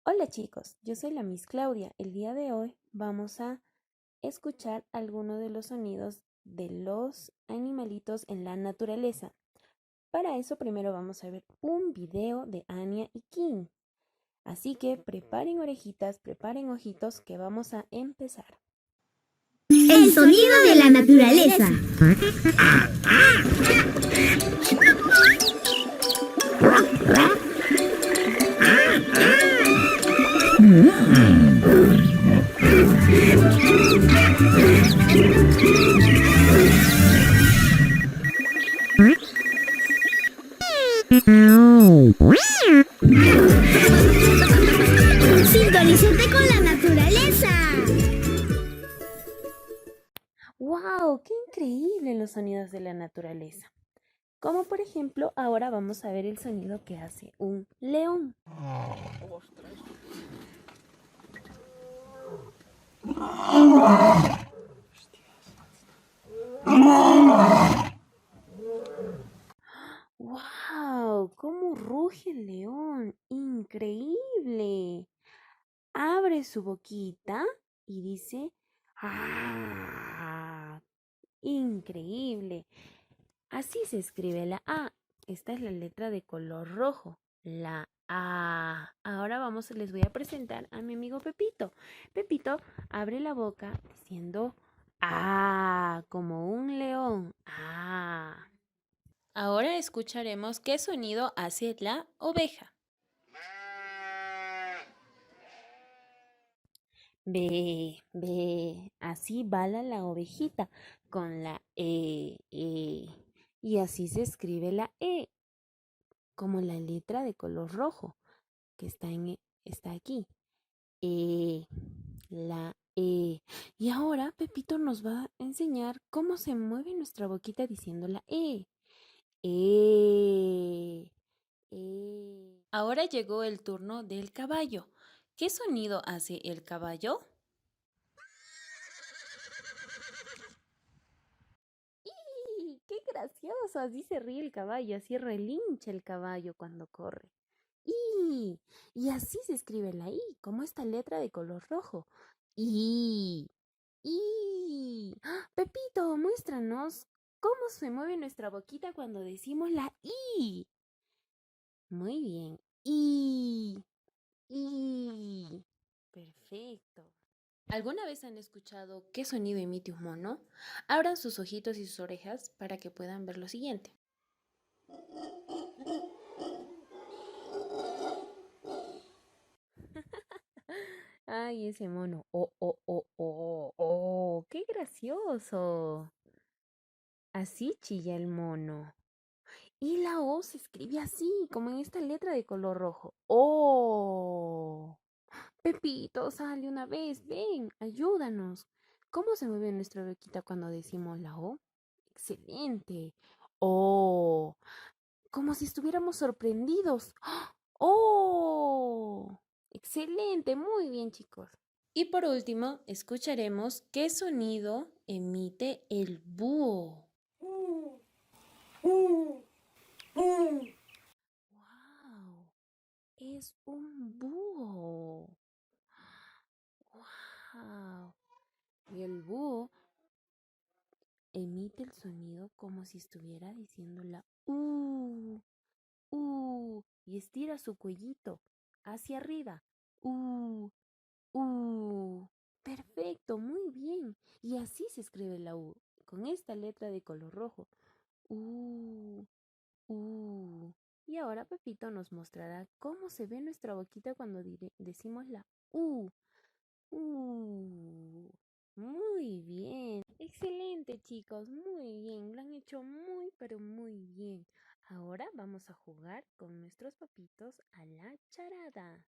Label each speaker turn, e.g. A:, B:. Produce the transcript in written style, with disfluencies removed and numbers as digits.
A: Hola chicos, yo soy la Miss Claudia. El día de hoy vamos a escuchar algunos de los sonidos de los animalitos en la naturaleza. Para eso primero vamos a ver un video de Anya y King. Así que preparen orejitas, preparen ojitos que vamos a empezar.
B: El sonido de la naturaleza. Sintonízate con la naturaleza.
A: ¡Wow! ¡Qué increíble los sonidos de la naturaleza! Como por ejemplo, ahora vamos a ver el sonido que hace un león. ¡Wow! ¡Cómo ruge el león! ¡Increíble! Abre su boquita y dice ¡ah! ¡Increíble! Así se escribe la A. Esta es la letra de color rojo. La A. Ahora les voy a presentar a mi amigo Pepito. Pepito abre la boca diciendo ¡ah! Como un león. ¡Ah! Ahora escucharemos qué sonido hace la oveja. Ve, ve, así bala la ovejita con la E. Y así se escribe la E, como la letra de color rojo que está aquí. E, la E. Y ahora Pepito nos va a enseñar cómo se mueve nuestra boquita diciendo la E. E. Ahora llegó el turno del caballo. ¿Qué sonido hace el caballo? ¡Y! ¡Qué gracioso! Así se ríe el caballo, así relincha el caballo cuando corre. ¡Y! Y así se escribe la I, como esta letra de color rojo. ¡Y! ¡Y! ¡Ah! Pepito, muéstranos cómo se mueve nuestra boquita cuando decimos la I. Muy bien. ¡Y! ¡Y! Perfecto. ¿Alguna vez han escuchado qué sonido emite un mono? Abran sus ojitos y sus orejas para que puedan ver lo siguiente. Ay, ese mono. Oh, oh, oh, oh, oh, qué gracioso. Así chilla el mono. Y la O se escribe así, como en esta letra de color rojo. Oh. Pepito, sale una vez, ven, ayúdanos. ¿Cómo se mueve nuestra boquita cuando decimos la O? Excelente. Oh, como si estuviéramos sorprendidos. ¡Ah! ¡Oh! Excelente, muy bien, chicos. Y por último, escucharemos qué sonido emite el búho. ¡Wow! Es un búho. ¡Wow! Y el búho emite el sonido como si estuviera diciendo la y estira su cuellito hacia arriba. Uh, Perfecto, muy bien. Y así se escribe la U, con esta letra de color rojo. Uh, uh. Y ahora Pepito nos mostrará cómo se ve nuestra boquita cuando decimos la U. Uh. Muy bien. Excelente, chicos. Muy bien. Lo han hecho muy, pero muy bien. Ahora vamos a jugar con nuestros papitos a la charada.